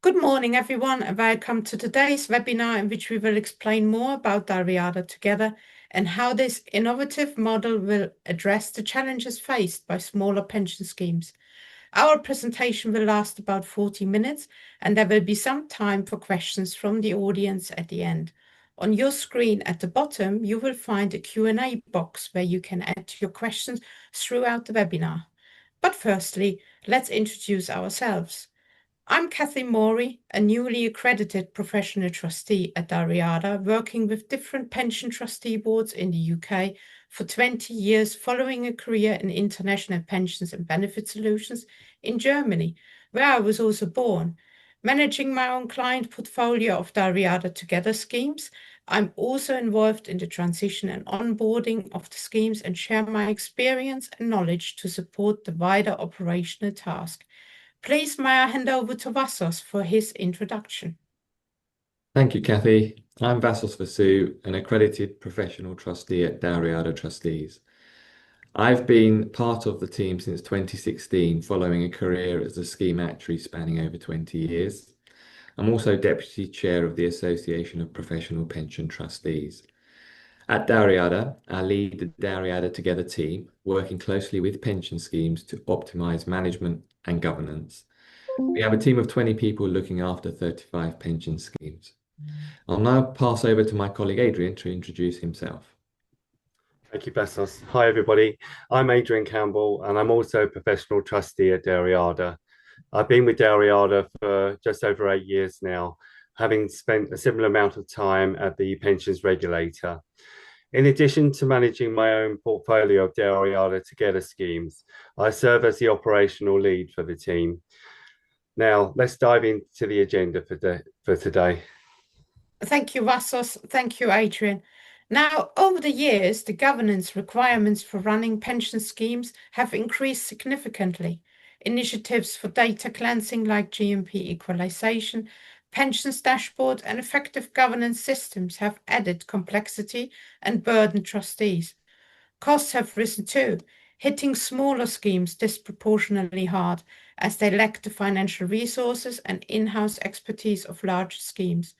Good morning, everyone, and welcome to today's webinar in which we will explain more about Dalriada.Together and how this innovative model will address the challenges faced by smaller pension schemes. Our presentation will last about 40 minutes, and there will be some time for questions from the audience at the end. On your screen at the bottom, you will find a Q&A box where you can add your questions throughout the webinar. But firstly, let's introduce ourselves. I'm Kathleen Morey, a newly accredited professional trustee at Dalriada, working with different pension trustee boards in the UK for 20 years, following a career in international pensions and benefit solutions in Germany, where I was also born. Managing my own client portfolio of Dalriada.Together schemes, I'm also involved in the transition and onboarding of the schemes and share my experience and knowledge to support the wider operational task. Please may I hand over to Vassos for his introduction. Thank you, Kathy. I'm Vassos Vassou, an accredited professional trustee at Dalriada Trustees. I've been part of the team since 2016, following a career as a scheme actuary spanning over 20 years. I'm also Deputy Chair of the Association of Professional Pension Trustees. At Dalriada, I lead the Dalriada.Together team, working closely with pension schemes to optimise management and governance. We have a team of 20 people looking after 35 pension schemes. I'll now pass over to my colleague Adrian to introduce himself. Thank you, Vassos. Hi, everybody. I'm Adrian Campbell, and I'm also a professional trustee at Dalriada. I've been with Dalriada for just over 8 years now, having spent a similar amount of time at the pensions regulator. In addition to managing my own portfolio of Dalriada.Together schemes, I serve as the operational lead for the team. Now, let's dive into the agenda for today. Thank you, Vassos. Thank you, Adrian. Now, over the years, the governance requirements for running pension schemes have increased significantly. Initiatives for data cleansing like GMP equalization, pensions dashboard, and effective governance systems have added complexity and burdened trustees. Costs have risen too, hitting smaller schemes disproportionately hard as they lack the financial resources and in-house expertise of larger schemes.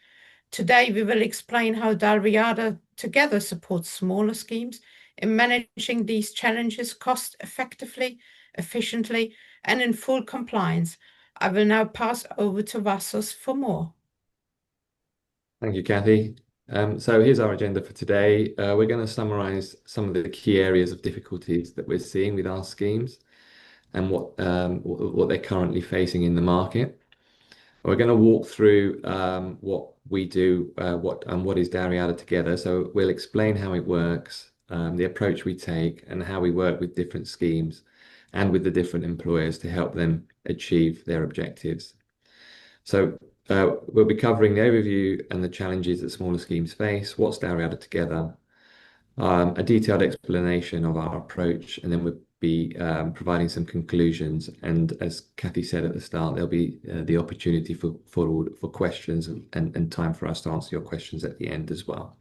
Today, we will explain how Dalriada.Together supports smaller schemes in managing these challenges cost effectively, efficiently, and in full compliance. I will now pass over to Vassos for more. Thank you, Kathy. So here's our agenda for today. We're going to summarise some of the key areas of difficulties that we're seeing with our schemes and what they're currently facing in the market. We're going to walk through what we do, what is Dalriada.Together. So we'll explain how it works, the approach we take, and how we work with different schemes and with the different employers to help them achieve their objectives. So we'll be covering the overview and the challenges that smaller schemes face, what's Dalriada.Together, a detailed explanation of our approach, and then we'll be providing some conclusions. And as Kathy said at the start, there'll be the opportunity for questions and time for us to answer your questions at the end as well.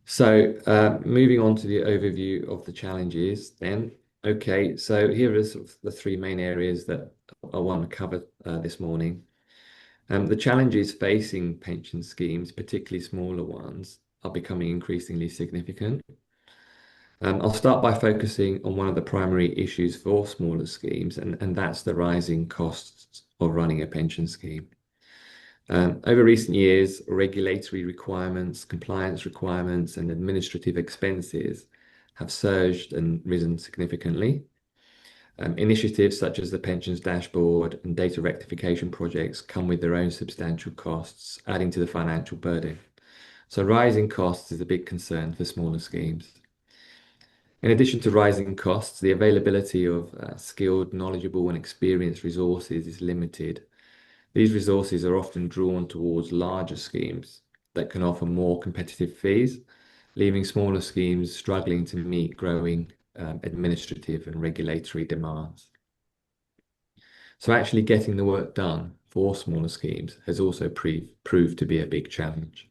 So moving on to the overview of the challenges then. Okay, so here are sort of the three main areas that I want to cover this morning. The challenges facing pension schemes, particularly smaller ones, are becoming increasingly significant. I'll start by focusing on one of the primary issues for smaller schemes, and that's the rising costs of running a pension scheme. Over recent years, regulatory requirements, compliance requirements, and administrative expenses have surged and risen significantly. Initiatives such as the pensions dashboard and data rectification projects come with their own substantial costs, adding to the financial burden. So rising costs is a big concern for smaller schemes. In addition to rising costs, the availability of skilled, knowledgeable, and experienced resources is limited. These resources are often drawn towards larger schemes that can offer more competitive fees, leaving smaller schemes struggling to meet growing administrative and regulatory demands. So actually getting the work done for smaller schemes has also proved to be a big challenge.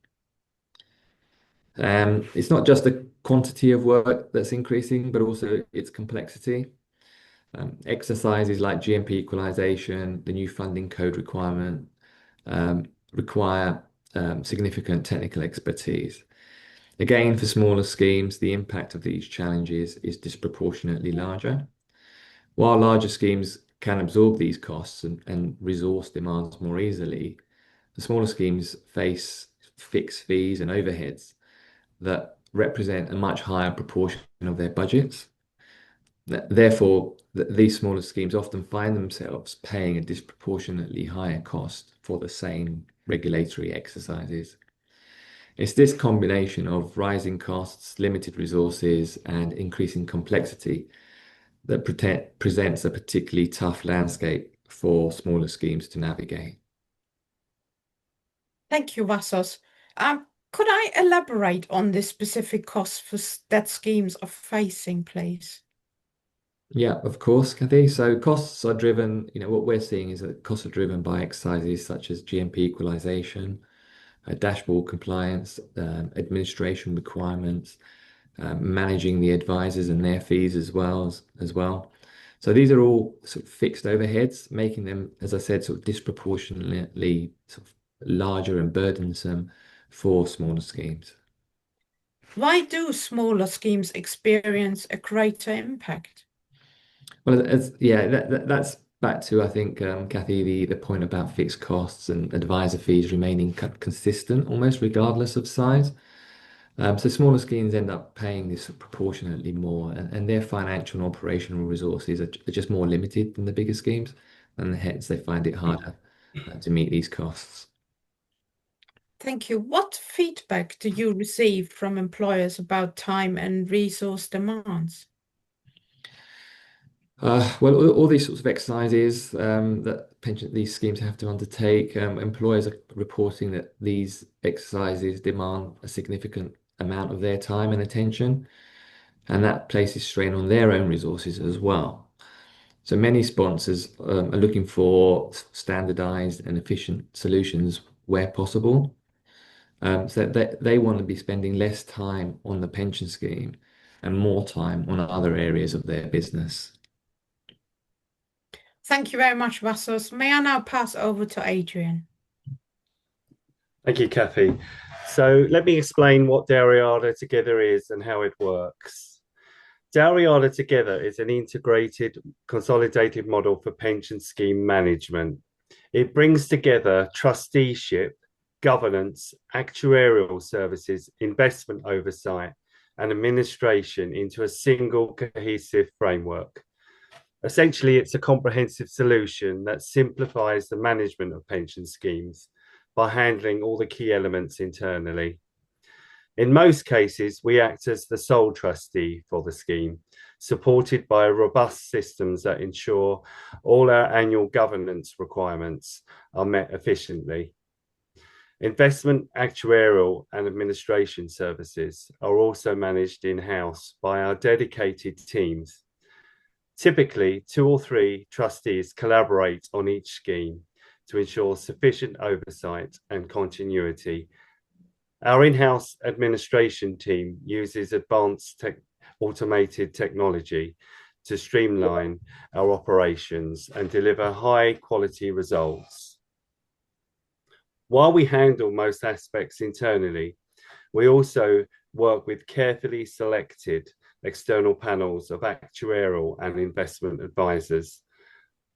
It's not just the quantity of work that's increasing, but also its complexity. Exercises like GMP equalization, the new funding code requirement, require significant technical expertise. Again, for smaller schemes, the impact of these challenges is disproportionately larger. While larger schemes can absorb these costs and resource demands more easily, the smaller schemes face fixed fees and overheads that represent a much higher proportion of their budgets. Therefore, these smaller schemes often find themselves paying a disproportionately higher cost for the same regulatory exercises. It's this combination of rising costs, limited resources, and increasing complexity that presents a particularly tough landscape for smaller schemes to navigate. Thank you, Vassos. Could I elaborate on the specific costs that schemes are facing, please? Yeah, of course, Kathy. So costs are driven, what we're seeing is that costs are driven by exercises such as GMP equalization, dashboard compliance, administration requirements, managing the advisors and their fees as well. So these are all sort of fixed overheads, making them, as I said, sort of disproportionately sort of larger and burdensome for smaller schemes. Why do smaller schemes experience a greater impact? Well, that's back to, I think, Kathy, the point about fixed costs and advisor fees remaining consistent almost regardless of size. So smaller schemes end up paying this proportionately more, and their financial and operational resources are just more limited than the bigger schemes, and hence they find it harder to meet these costs. Thank you. What feedback do you receive from employers about time and resource demands? Well, all these sorts of exercises that these schemes have to undertake, employers are reporting that these exercises demand a significant amount of their time and attention, and that places strain on their own resources as well. So many sponsors are looking for standardized and efficient solutions where possible. So they want to be spending less time on the pension scheme and more time on other areas of their business. Thank you very much, Vassos. May I now pass over to Adrian? Thank you, Kathy. So let me explain what Dalriada.Together is and how it works. Dalriada.Together is an integrated, consolidated model for pension scheme management. It brings together trusteeship, governance, actuarial services, investment oversight, and administration into a single cohesive framework. Essentially, it's a comprehensive solution that simplifies the management of pension schemes by handling all the key elements internally. In most cases, we act as the sole trustee for the scheme, supported by robust systems that ensure all our annual governance requirements are met efficiently. Investment, actuarial, and administration services are also managed in-house by our dedicated teams. Typically, 2 or 3 trustees collaborate on each scheme to ensure sufficient oversight and continuity. Our in-house administration team uses advanced automated technology to streamline our operations and deliver high-quality results. While we handle most aspects internally, we also work with carefully selected external panels of actuarial and investment advisors.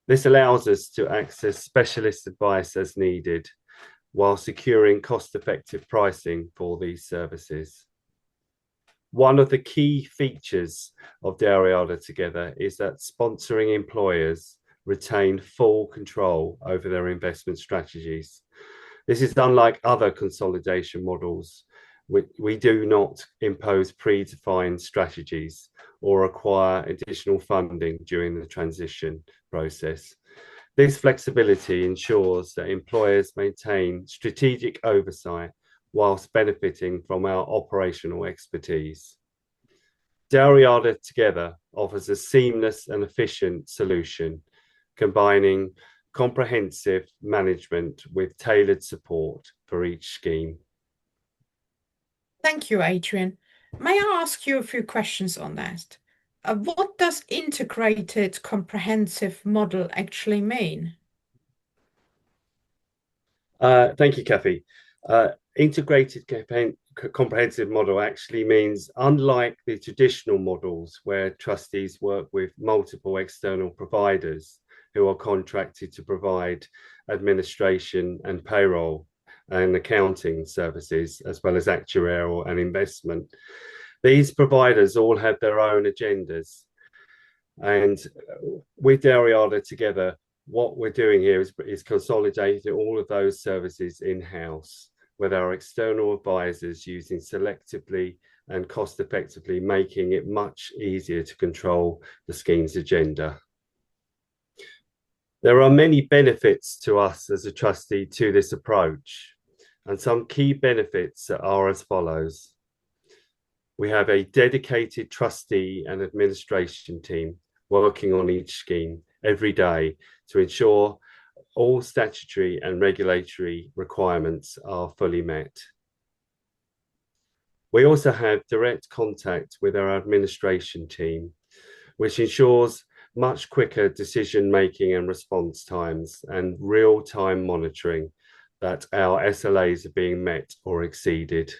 This allows us to access specialist advice as needed, while securing cost-effective pricing for these services. One of the key features of Dalriada.Together is that sponsoring employers retain full control over their investment strategies. This is unlike other consolidation models. We do not impose predefined strategies or require additional funding during the transition process. This flexibility ensures that employers maintain strategic oversight whilst benefiting from our operational expertise. Dalriada.Together offers a seamless and efficient solution, combining comprehensive management with tailored support for each scheme. Thank you, Adrian. May I ask you a few questions on that? What does integrated comprehensive model actually mean? Thank you, Kathy. Integrated comprehensive model actually means, unlike the traditional models where trustees work with multiple external providers who are contracted to provide administration and payroll and accounting services, as well as actuarial and investment, these providers all have their own agendas. And with Dalriada.Together, what we're doing here is consolidating all of those services in-house with our external advisors, using selectively and cost effectively, making it much easier to control the scheme's agenda. There are many benefits to us as a trustee to this approach, and some key benefits are as follows. We have a dedicated trustee and administration team working on each scheme every day to ensure all statutory and regulatory requirements are fully met. We also have direct contact with our administration team, which ensures much quicker decision-making and response times and real-time monitoring that our SLAs are being met or exceeded.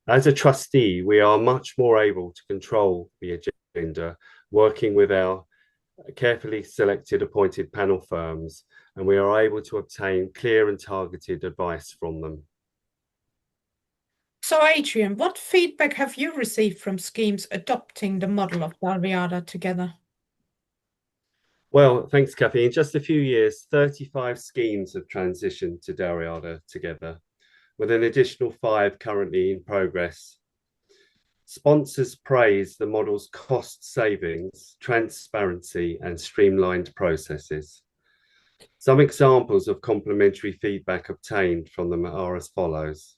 As a trustee, we are much more able to control the agenda, working with our carefully selected appointed panel firms, and we are able to obtain clear and targeted advice from them. So, Adrian, what feedback have you received from schemes adopting the model of Dalriada.Together? Well, thanks, Kathy. In just a few years, 35 schemes have transitioned to Dalriada.Together, with an additional 5 currently in progress. Sponsors praise the model's cost savings, transparency, and streamlined processes. Some examples of complementary feedback obtained from them are as follows.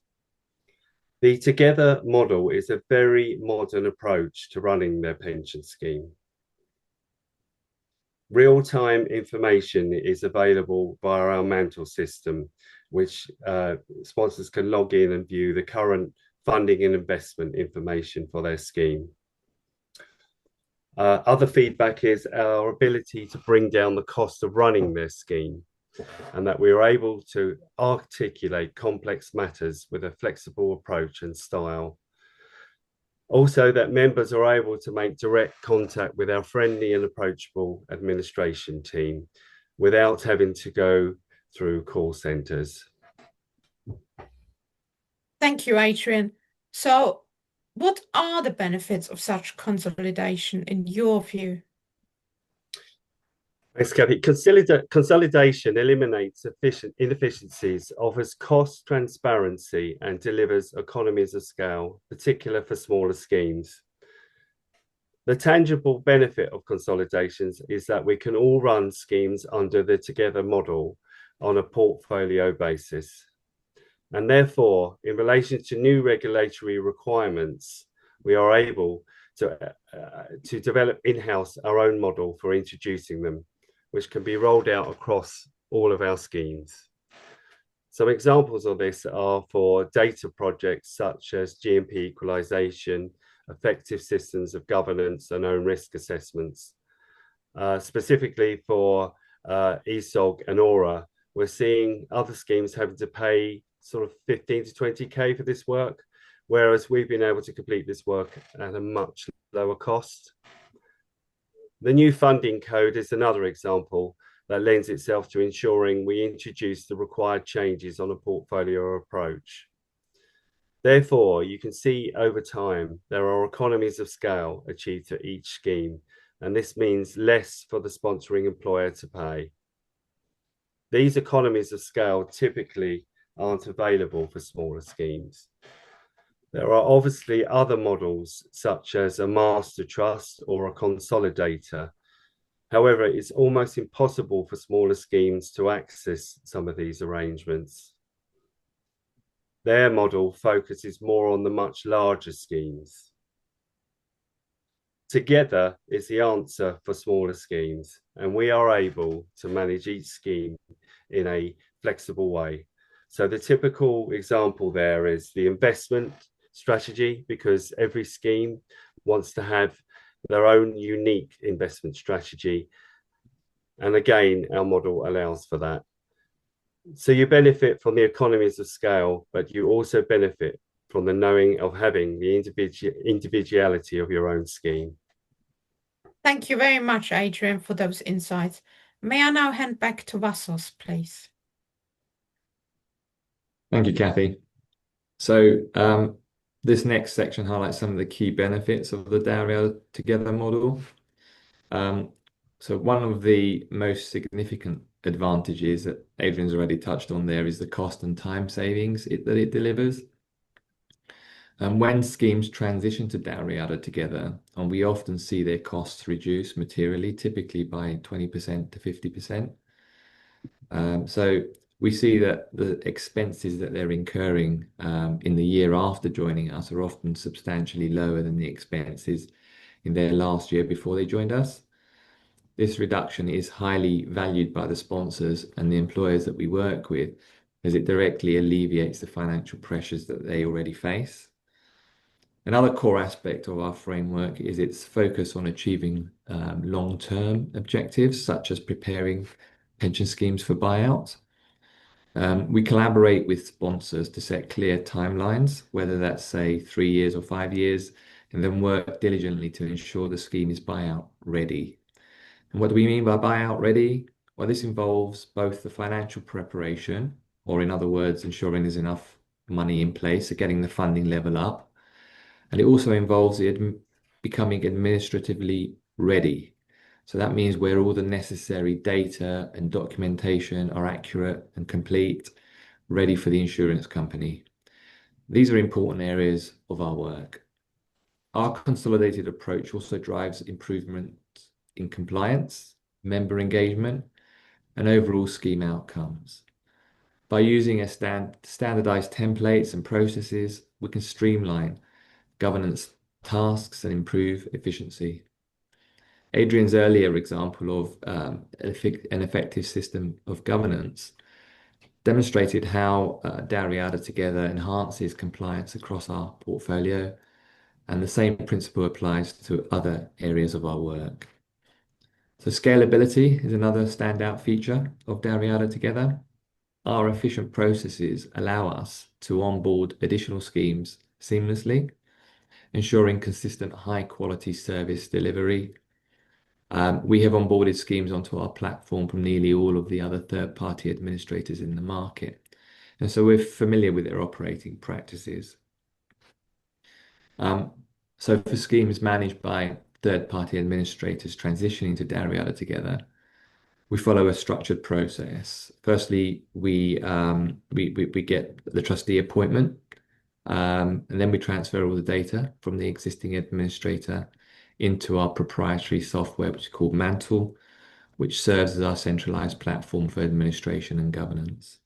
The Together model is a very modern approach to running their pension scheme. Real-time information is available via our Mantle system, which sponsors can log in and view the current funding and investment information for their scheme. Other feedback is our ability to bring down the cost of running their scheme, and that we are able to articulate complex matters with a flexible approach and style. Also, that members are able to make direct contact with our friendly and approachable administration team without having to go through call centres. Thank you, Adrian. So, what are the benefits of such consolidation in your view? Thanks, Kathy. Consolidation eliminates inefficiencies, offers cost transparency, and delivers economies of scale, particularly for smaller schemes. The tangible benefit of consolidations is that we can all run schemes under the Together model on a portfolio basis. And therefore, in relation to new regulatory requirements, we are able to develop in-house our own model for introducing them, which can be rolled out across all of our schemes. Some examples of this are for data projects such as GMP equalization, effective systems of governance, and own risk assessments. Specifically for ESOG and Aura, we're seeing other schemes having to pay sort of 15 to 20k for this work, whereas we've been able to complete this work at a much lower cost. The new funding code is another example that lends itself to ensuring we introduce the required changes on a portfolio approach. Therefore, you can see over time there are economies of scale achieved for each scheme, and this means less for the sponsoring employer to pay. These economies of scale typically aren't available for smaller schemes. There are obviously other models, such as a master trust or a consolidator. However, it's almost impossible for smaller schemes to access some of these arrangements. Their model focuses more on the much larger schemes. Together is the answer for smaller schemes, and we are able to manage each scheme in a flexible way. So the typical example there is the investment strategy, because every scheme wants to have their own unique investment strategy. And again, our model allows for that. So you benefit from the economies of scale, but you also benefit from the knowing of having the individuality of your own scheme. Thank you very much, Adrian, for those insights. May I now hand back to Vassos, please? Thank you, Kathy. So this next section highlights some of the key benefits of the Dalriada.Together model. So one of the most significant advantages that Adrian's already touched on there is the cost and time savings that it delivers. And when schemes transition to Dalriada.Together, and we often see their costs reduce materially, typically by 20% to 50%. So we see that the expenses that they're incurring in the year after joining us are often substantially lower than the expenses in their last year before they joined us. This reduction is highly valued by the sponsors and the employers that we work with, as it directly alleviates the financial pressures that they already face. Another core aspect of our framework is its focus on achieving long-term objectives, such as preparing pension schemes for buyout. We collaborate with sponsors to set clear timelines, whether that's, say, 3 years or 5 years, and then work diligently to ensure the scheme is buyout ready. And what do we mean by buyout ready? Well, this involves both the financial preparation, or in other words, ensuring there's enough money in place, so getting the funding level up. And it also involves becoming administratively ready. So that means where all the necessary data and documentation are accurate and complete, ready for the insurance company. These are important areas of our work. Our consolidated approach also drives improvement in compliance, member engagement, and overall scheme outcomes. By using standardized templates and processes, we can streamline governance tasks and improve efficiency. Adrian's earlier example of an effective system of governance demonstrated how Dalriada.Together enhances compliance across our portfolio, and the same principle applies to other areas of our work. So scalability is another standout feature of Dalriada.Together. Our efficient processes allow us to onboard additional schemes seamlessly, ensuring consistent high-quality service delivery. We have onboarded schemes onto our platform from nearly all of the other third-party administrators in the market, and so we're familiar with their operating practices. So for schemes managed by third-party administrators transitioning to Dalriada.Together, we follow a structured process. Firstly, we get the trustee appointment, and then we transfer all the data from the existing administrator into our proprietary software, which is called Mantle, which serves as our centralized platform for administration and governance.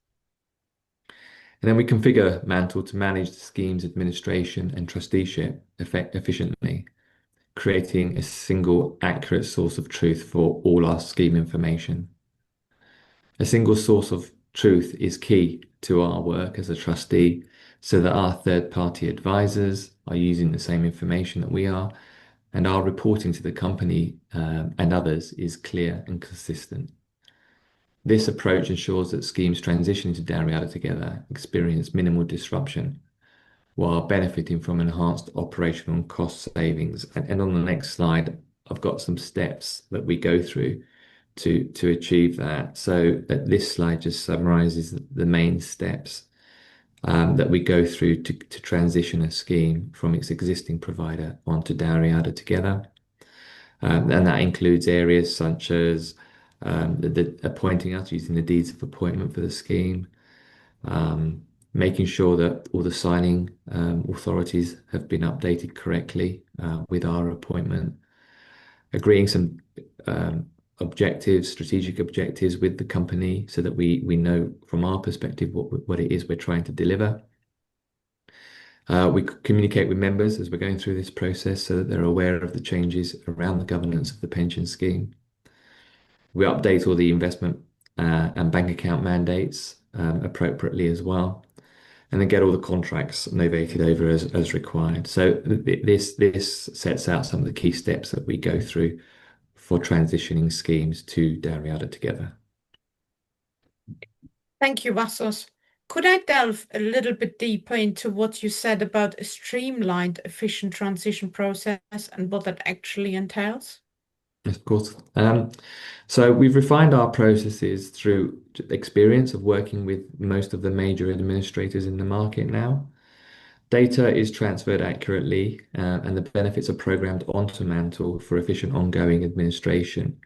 And then we configure Mantle to manage the scheme's administration and trusteeship efficiently, creating a single accurate source of truth for all our scheme information. A single source of truth is key to our work as a trustee, so that our third-party advisors are using the same information that we are, and our reporting to the company and others is clear and consistent. This approach ensures that schemes transitioning to Dalriada.Together experience minimal disruption while benefiting from enhanced operational and cost savings. And on the next slide, I've got some steps that we go through to achieve that. So this slide just summarizes the main steps that we go through to transition a scheme from its existing provider onto Dalriada.Together. And that includes areas such as the appointing us, using the deeds of appointment for the scheme, making sure that all the signing authorities have been updated correctly with our appointment, agreeing some strategic objectives with the company so that we know from our perspective what it is we're trying to deliver. We communicate with members as we're going through this process so that they're aware of the changes around the governance of the pension scheme. We update all the investment and bank account mandates appropriately as well. and then get all the contracts novated over as required. So this sets out some of the key steps that we go through for transitioning schemes to Dalriada.Together. Thank you, Vassos. Could I delve a little bit deeper into what you said about a streamlined, efficient transition process and what that actually entails? Of course. So we've refined our processes through experience of working with most of the major administrators in the market now. Data is transferred accurately, and the benefits are programmed onto Mantle for efficient ongoing administration,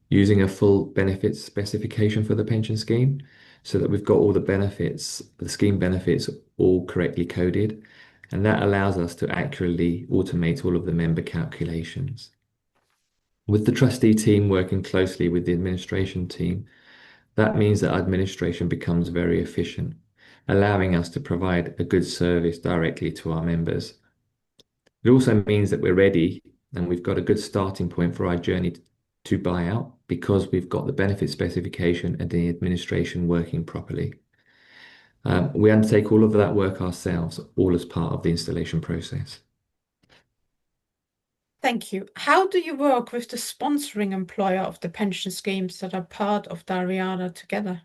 using a full benefits specification for the pension scheme, so that we've got all the benefits, the scheme benefits, all correctly coded, and that allows us to accurately automate all of the member calculations. With the trustee team working closely with the administration team, that means that administration becomes very efficient, allowing us to provide a good service directly to our members. It also means that we're ready and we've got a good starting point for our journey to buyout because we've got the benefit specification and the administration working properly. We undertake all of that work ourselves, all as part of the installation process. Thank you. How do you work with the sponsoring employer of the pension schemes that are part of Dalriada.Together?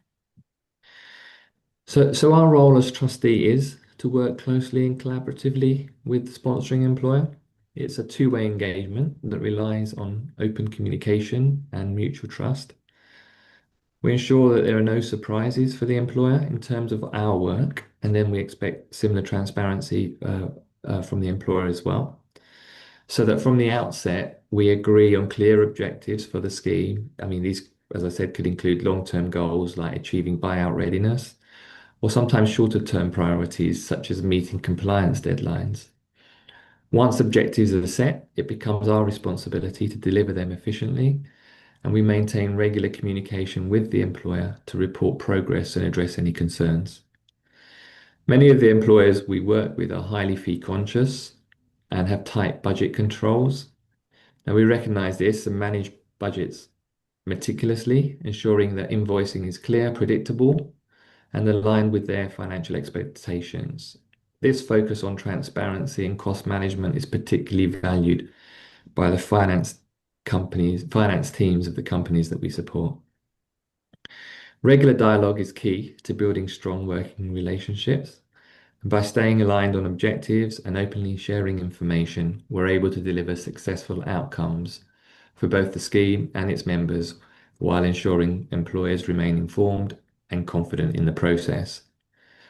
So our role as trustee is to work closely and collaboratively with the sponsoring employer. It's a two-way engagement that relies on open communication and mutual trust. We ensure that there are no surprises for the employer in terms of our work, and then we expect similar transparency from the employer as well. So that from the outset, we agree on clear objectives for the scheme. I mean, these, as I said, could include long-term goals like achieving buyout readiness, or sometimes shorter-term priorities such as meeting compliance deadlines. Once objectives are set, it becomes our responsibility to deliver them efficiently, and we maintain regular communication with the employer to report progress and address any concerns. Many of the employers we work with are highly fee conscious and have tight budget controls. Now we recognise this and manage budgets meticulously, ensuring that invoicing is clear, predictable, and aligned with their financial expectations. This focus on transparency and cost management is particularly valued by the finance teams of the companies that we support. Regular dialogue is key to building strong working relationships. And by staying aligned on objectives and openly sharing information, we're able to deliver successful outcomes for both the scheme and its members while ensuring employers remain informed and confident in the process.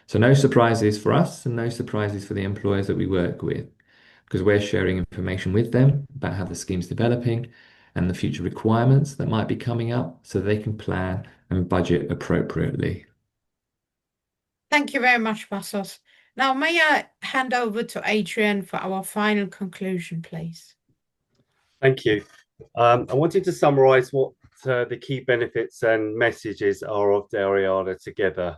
So no surprises for us and no surprises for the employers that we work with, because we're sharing information with them about how the scheme's developing and the future requirements that might be coming up so they can plan and budget appropriately. Thank you very much, Vassos. Now, may I hand over to Adrian for our final conclusion, please? Thank you. I wanted to summarise what the key benefits and messages are of Dalriada.Together.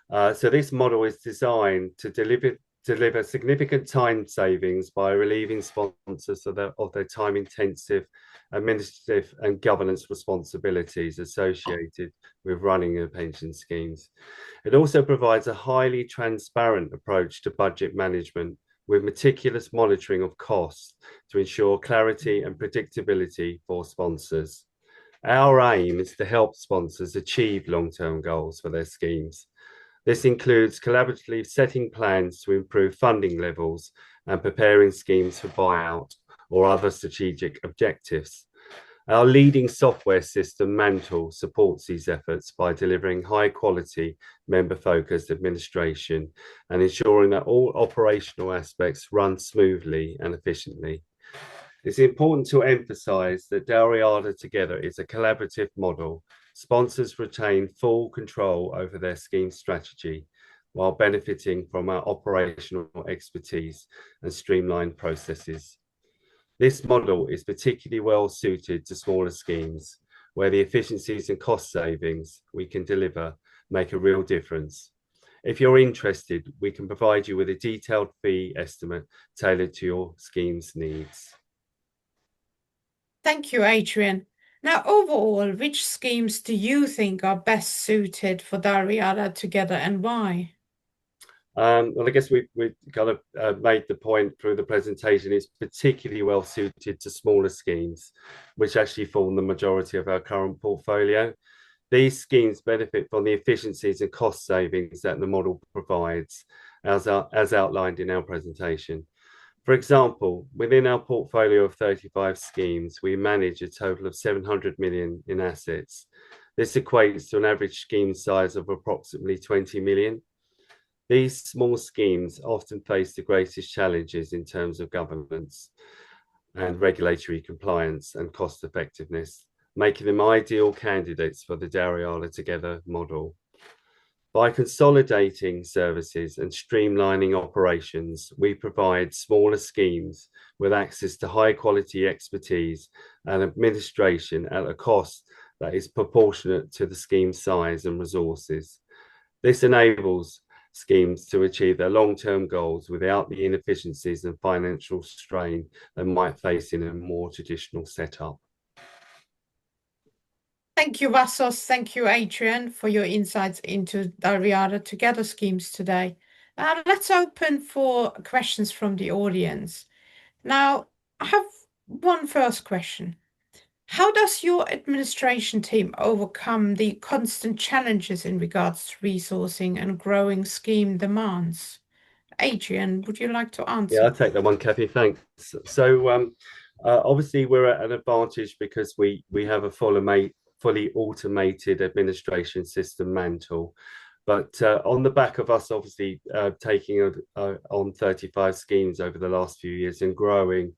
So this model is designed to deliver significant time savings by relieving sponsors of their time-intensive administrative and governance responsibilities associated with running their pension schemes. It also provides a highly transparent approach to budget management with meticulous monitoring of costs to ensure clarity and predictability for sponsors. Our aim is to help sponsors achieve long-term goals for their schemes. This includes collaboratively setting plans to improve funding levels and preparing schemes for buyout or other strategic objectives. Our leading software system, Mantle, supports these efforts by delivering high-quality, member-focused administration and ensuring that all operational aspects run smoothly and efficiently. It's important to emphasise that Dalriada.Together is a collaborative model. Sponsors retain full control over their scheme strategy while benefiting from our operational expertise and streamlined processes. This model is particularly well suited to smaller schemes where the efficiencies and cost savings we can deliver make a real difference. If you're interested, we can provide you with a detailed fee estimate tailored to your scheme's needs. Thank you, Adrian. Now, overall, which schemes do you think are best suited for Dalriada.Together and why? Well, I guess we kind of made the point through the presentation. It's particularly well suited to smaller schemes, which actually form the majority of our current portfolio. These schemes benefit from the efficiencies and cost savings that the model provides, as outlined in our presentation. For example, within our portfolio of 35 schemes, we manage a total of 700 million in assets. This equates to an average scheme size of approximately 20 million. These small schemes often face the greatest challenges in terms of governance and regulatory compliance and cost effectiveness, making them ideal candidates for the Dalriada.Together model. By consolidating services and streamlining operations, we provide smaller schemes with access to high quality expertise and administration at a cost that is proportionate to the scheme size and resources. This enables schemes to achieve their long-term goals without the inefficiencies and financial strain they might face in a more traditional setup. Thank you, Vassos. Thank you, Adrian, for your insights into Dalriada.Together schemes today. Let's open for questions from the audience. Now, I have one first question. How does your administration team overcome the constant challenges in regards to resourcing and growing scheme demands? Adrian, would you like to answer? Yeah, I'll take that one, Kathy. Thanks. So obviously we're at an advantage because we have a fully automated administration system Mantle. But on the back of us obviously taking on 35 schemes over the last few years and growing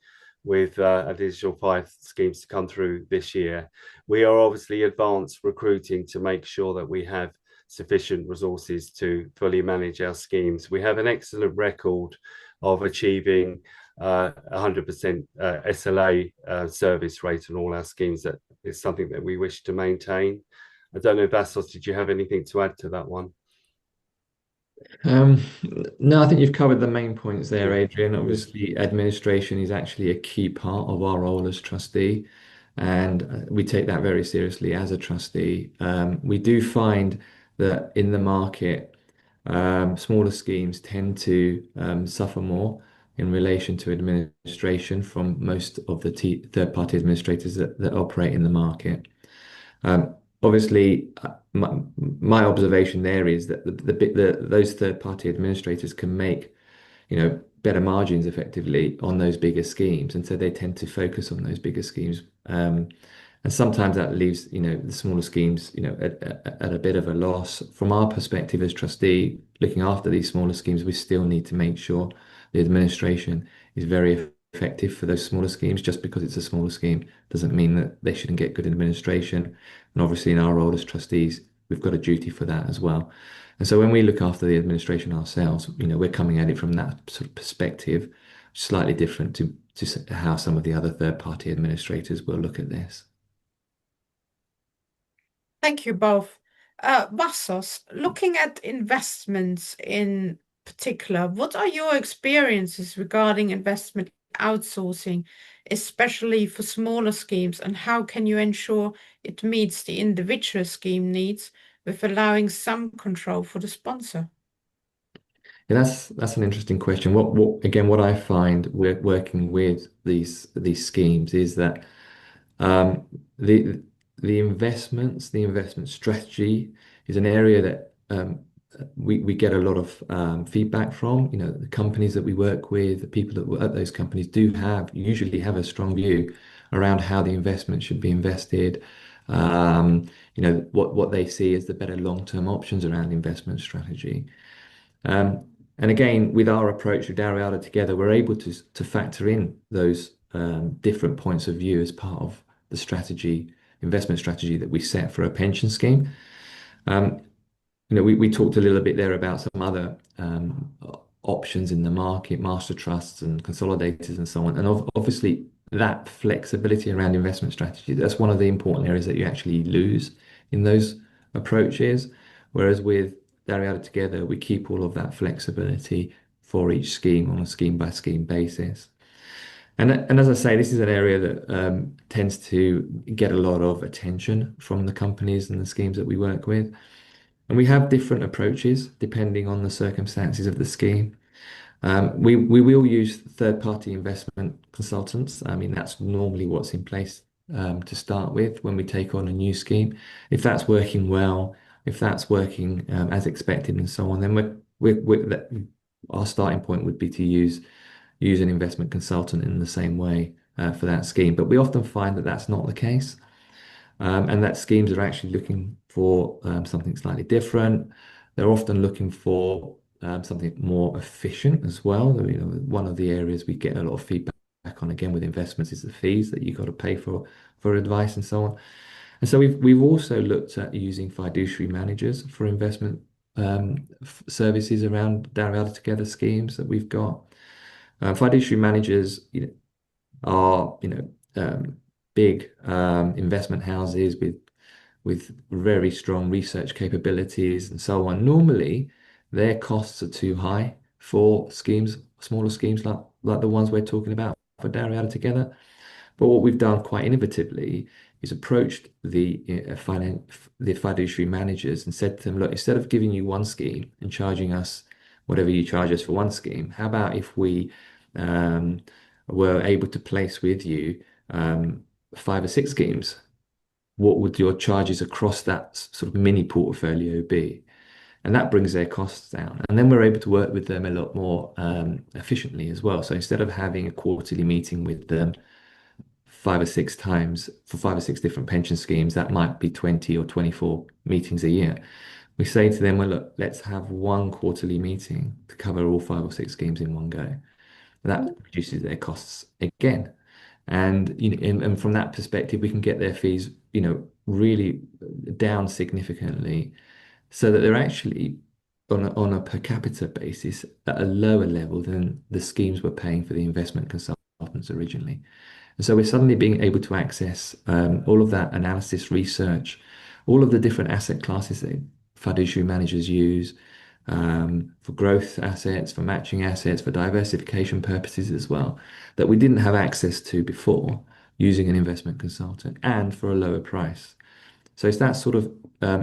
with additional 5 schemes to come through this year, we are obviously advanced recruiting to make sure that we have sufficient resources to fully manage our schemes. We have an excellent record of achieving 100% SLA service rate on all our schemes. That is something that we wish to maintain. I don't know, Vassos, did you have anything to add to that one? No, I think you've covered the main points there, Adrian. Obviously, administration is actually a key part of our role as trustee, and we take that very seriously as a trustee. We do find that in the market, smaller schemes tend to suffer more in relation to administration from most of the third-party administrators that operate in the market. Obviously, my observation there is that those third-party administrators can make, better margins effectively on those bigger schemes, and so they tend to focus on those bigger schemes. And sometimes that leaves, the smaller schemes, at a bit of a loss. From our perspective as trustee, looking after these smaller schemes, we still need to make sure the administration is very effective for those smaller schemes. Just because it's a smaller scheme doesn't mean that they shouldn't get good administration. And obviously, in our role as trustees, we've got a duty for that as well. And so when we look after the administration ourselves, we're coming at it from that sort of perspective, slightly different to how some of the other third-party administrators will look at this. Thank you both. Vassos, looking at investments in particular, what are your experiences regarding investment outsourcing, especially for smaller schemes, and how can you ensure it meets the individual scheme needs with allowing some control for the sponsor? Yeah, that's an interesting question. What I find we're working with these schemes is that the investment strategy is an area that we get a lot of feedback from. The companies that we work with, the people that work at those companies usually have a strong view around how the investment should be invested. What they see as the better long-term options around investment strategy. And again, with our approach with Dalriada.Together, we're able to factor in those different points of view as part of the investment strategy that we set for a pension scheme. We talked a little bit there about some other options in the market, master trusts and consolidators and so on. And obviously, that flexibility around investment strategy, that's one of the important areas that you actually lose in those approaches. Whereas with Dalriada.Together, we keep all of that flexibility for each scheme on a scheme-by-scheme basis. And as I say, this is an area that tends to get a lot of attention from the companies and the schemes that we work with. And we have different approaches depending on the circumstances of the scheme. We will use third-party investment consultants. I mean, that's normally what's in place to start with when we take on a new scheme. If that's working well, if that's working as expected and so on, then our starting point would be to use an investment consultant in the same way for that scheme. But we often find that that's not the case. And that schemes are actually looking for something slightly different. They're often looking for something more efficient as well. You know, one of the areas we get a lot of feedback on again with investments is the fees that you've got to pay for advice and so on. And so we've also looked at using fiduciary managers for investment services around Dalriada.Together schemes that we've got. Fiduciary managers, are big investment houses with very strong research capabilities and so on. Normally, their costs are too high for schemes, smaller schemes like the ones we're talking about for Dalriada.Together. But what we've done quite innovatively is approached the fiduciary managers and said to them, look, instead of giving you one scheme and charging us whatever you charge us for one scheme, how about if we were able to place with you 5 or 6 schemes? What would your charges across that sort of mini portfolio be? And that brings their costs down. And then we're able to work with them a lot more efficiently as well. So instead of having a quarterly meeting with them 5 or 6 times for 5 or 6 different pension schemes, that might be 20 or 24 meetings a year. We say to them, well, look, let's have one quarterly meeting to cover all 5 or 6 schemes in one go. And that reduces their costs again. And and from that perspective, we can get their fees, really down significantly, so that they're actually on a per capita basis at a lower level than the schemes were paying for the investment consultants originally. And so we're suddenly being able to access all of that analysis research, all of the different asset classes that fiduciary managers use for growth assets, for matching assets, for diversification purposes as well, that we didn't have access to before using an investment consultant, and for a lower price. So it's that sort of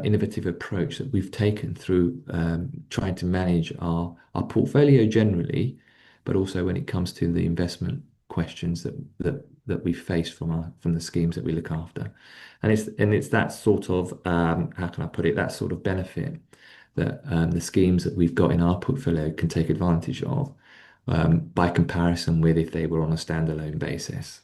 innovative approach that we've taken through trying to manage our portfolio generally, but also when it comes to the investment questions that we face from the schemes that we look after. And it's that sort of how can I put it, that sort of benefit that the schemes that we've got in our portfolio can take advantage of by comparison with if they were on a standalone basis.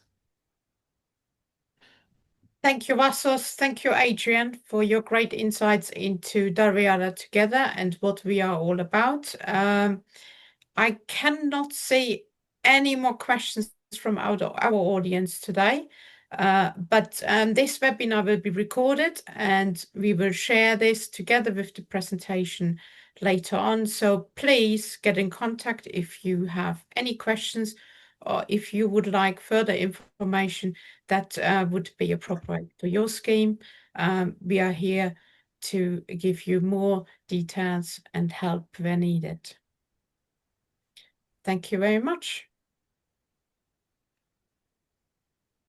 Thank you, Vassos. Thank you, Adrian, for your great insights into Dalriada.Together and what we are all about. I cannot see any more questions from our audience today, but this webinar will be recorded and we will share this together with the presentation later on. So please get in contact if you have any questions or if you would like further information that would be appropriate for your scheme. We are here to give you more details and help where needed. Thank you very much.